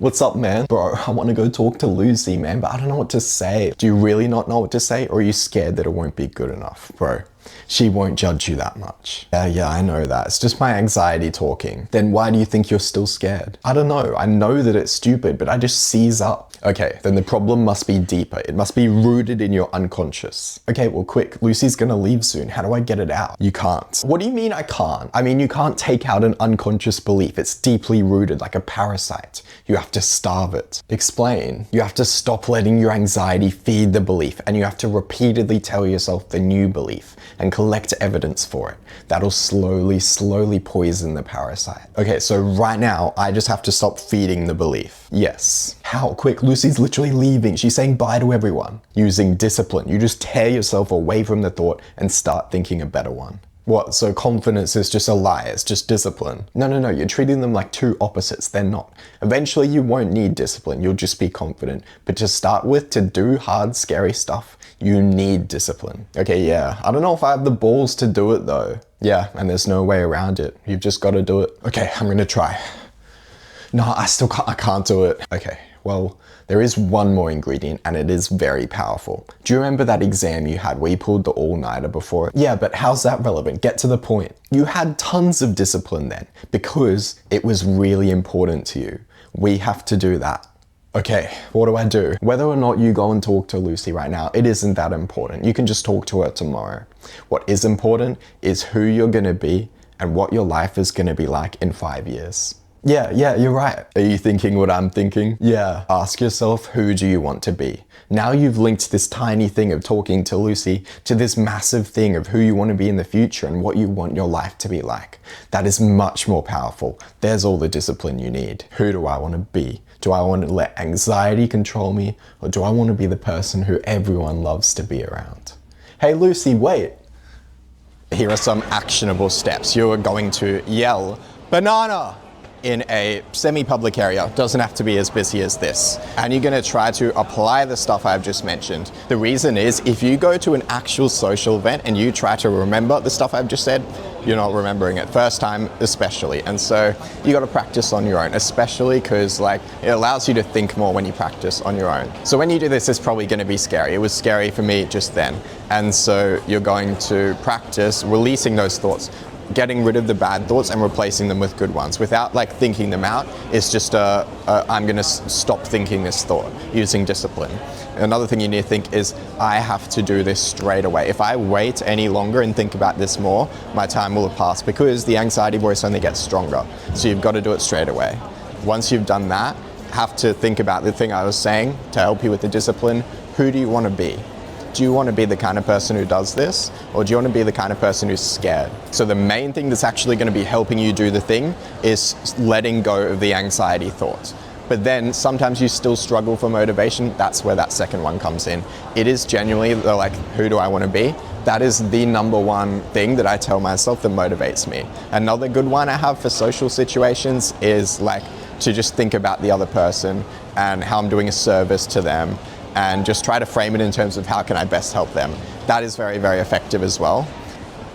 What's up, man? Bro, I want to go talk to Lucy, man, but I don't know what to say. Do you really not know what to say, or are you scared that it won't be good enough? Bro, she won't judge you that much. Yeah, I know that. It's just my anxiety talking. Then why do you think you're still scared? I don't know. I know that it's stupid, but I just seize up. Okay, then the problem must be deeper. It must be rooted in your unconscious. Okay, well, quick, Lucy's gonna leave soon. How do I get it out? You can't. What do you mean I can't? I mean, you can't take out an unconscious belief. It's deeply rooted like a parasite. You have to starve it. Explain. You have to stop letting your anxiety feed the belief, and you have to repeatedly tell yourself the new belief and collect evidence for it. That'll slowly poison the parasite. Okay, so right now, I just have to stop feeding the belief. Yes. How? Quick, Lucy's literally leaving. She's saying bye to everyone. Using discipline, you just tear yourself away from the thought and start thinking a better one. What, so confidence is just a lie, it's just discipline? No, you're treating them like two opposites, they're not. Eventually you won't need discipline, you'll just be confident. But to start with, to do hard, scary stuff, you need discipline. Okay, yeah, I don't know if I have the balls to do it though. Yeah, and there's no way around it. You've just got to do it. Okay, I'm gonna try. No, I can't do it. Okay, well, there is one more ingredient and it is very powerful. Do you remember that exam you had where you pulled the all-nighter before it? Yeah, but how's that relevant? Get to the point. You had tons of discipline then because it was really important to you. We have to do that. Okay, what do I do? Whether or not you go and talk to Lucy right now, it isn't that important. You can just talk to her tomorrow. What is important is who you're gonna be and what your life is gonna be like in 5 years. Yeah, you're right. Are you thinking what I'm thinking? Yeah. Ask yourself, who do you want to be? Now you've linked this tiny thing of talking to Lucy to this massive thing of who you want to be in the future and what you want your life to be like. That is much more powerful. There's all the discipline you need. Who do I want to be? Do I want to let anxiety control me, or do I want to be the person who everyone loves to be around? Hey Lucy, wait. Here are some actionable steps. You are going to yell, "Banana!" in a semi-public area. Doesn't have to be as busy as this. And you're gonna try to apply the stuff I've just mentioned. The reason is, if you go to an actual social event and you try to remember the stuff I've just said, you're not remembering it. First time especially. And so you gotta practice on your own, especially because like it allows you to think more when you practice on your own. So when you do this, it's probably gonna be scary. It was scary for me just then. And so you're going to practice releasing those thoughts, getting rid of the bad thoughts and replacing them with good ones without like thinking them out. It's just I'm gonna stop thinking this thought using discipline. Another thing you need to think is, I have to do this straight away. If I wait any longer and think about this more, my time will have passed, because the anxiety voice only gets stronger. So you've got to do it straight away. Once you've done that, have to think about the thing I was saying to help you with the discipline. Who do you want to be? Do you want to be the kind of person who does this, or do you want to be the kind of person who's scared? So the main thing that's actually going to be helping you do the thing is letting go of the anxiety thoughts. But then sometimes you still struggle for motivation. That's where that second one comes in. It is genuinely the like, who do I want to be? That is the number one thing that I tell myself that motivates me. Another good one I have for social situations is like to just think about the other person and how I'm doing a service to them, and just try to frame it in terms of how can I best help them. That is very, very effective as well.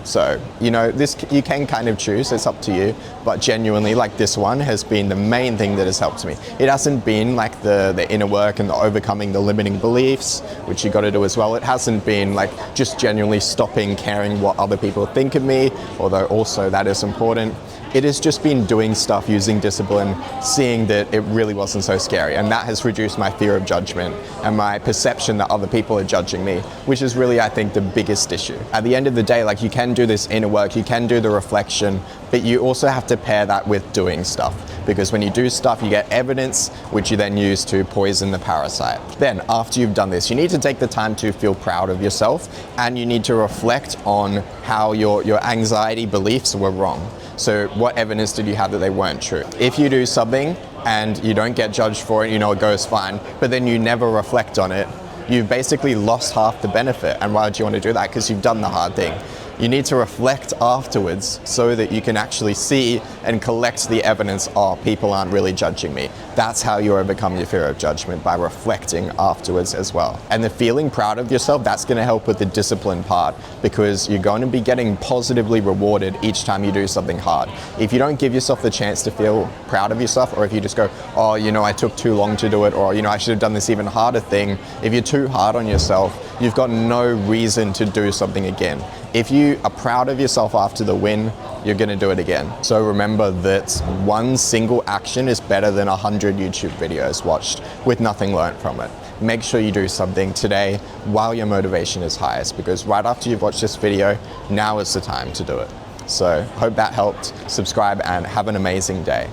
So, you know, this you can kind of choose, it's up to you, but genuinely like this one has been the main thing that has helped me. It hasn't been like the inner work and the overcoming the limiting beliefs, which you got to do as well. It hasn't been like just genuinely stopping caring what other people think of me, although also that is important. It has just been doing stuff using discipline, seeing that it really wasn't so scary, and that has reduced my fear of judgment and my perception that other people are judging me, which is really, I think, the biggest issue. At the end of the day, like, you can do this inner work, you can do the reflection, but you also have to pair that with doing stuff, because when you do stuff, you get evidence, which you then use to poison the parasite. Then, after you've done this, you need to take the time to feel proud of yourself, and you need to reflect on how your anxiety beliefs were wrong. So what evidence did you have that they weren't true? If you do something and you don't get judged for it, you know it goes fine, but then you never reflect on it, you've basically lost half the benefit. And why do you want to do that? Because you've done the hard thing. You need to reflect afterwards so that you can actually see and collect the evidence, oh, people aren't really judging me. That's how you overcome your fear of judgment, by reflecting afterwards as well. And the feeling proud of yourself, that's going to help with the discipline part, because you're going to be getting positively rewarded each time you do something hard. If you don't give yourself the chance to feel proud of yourself, or if you just go, oh, you know, I took too long to do it, or, you know, I should have done this even harder thing. If you're too hard on yourself, you've got no reason to do something again. If you are proud of yourself after the win, you're going to do it again. So remember that one single action is better than 100 YouTube videos watched with nothing learned from it. Make sure you do something today while your motivation is highest, because right after you've watched this video, now is the time to do it. So hope that helped. Subscribe and have an amazing day.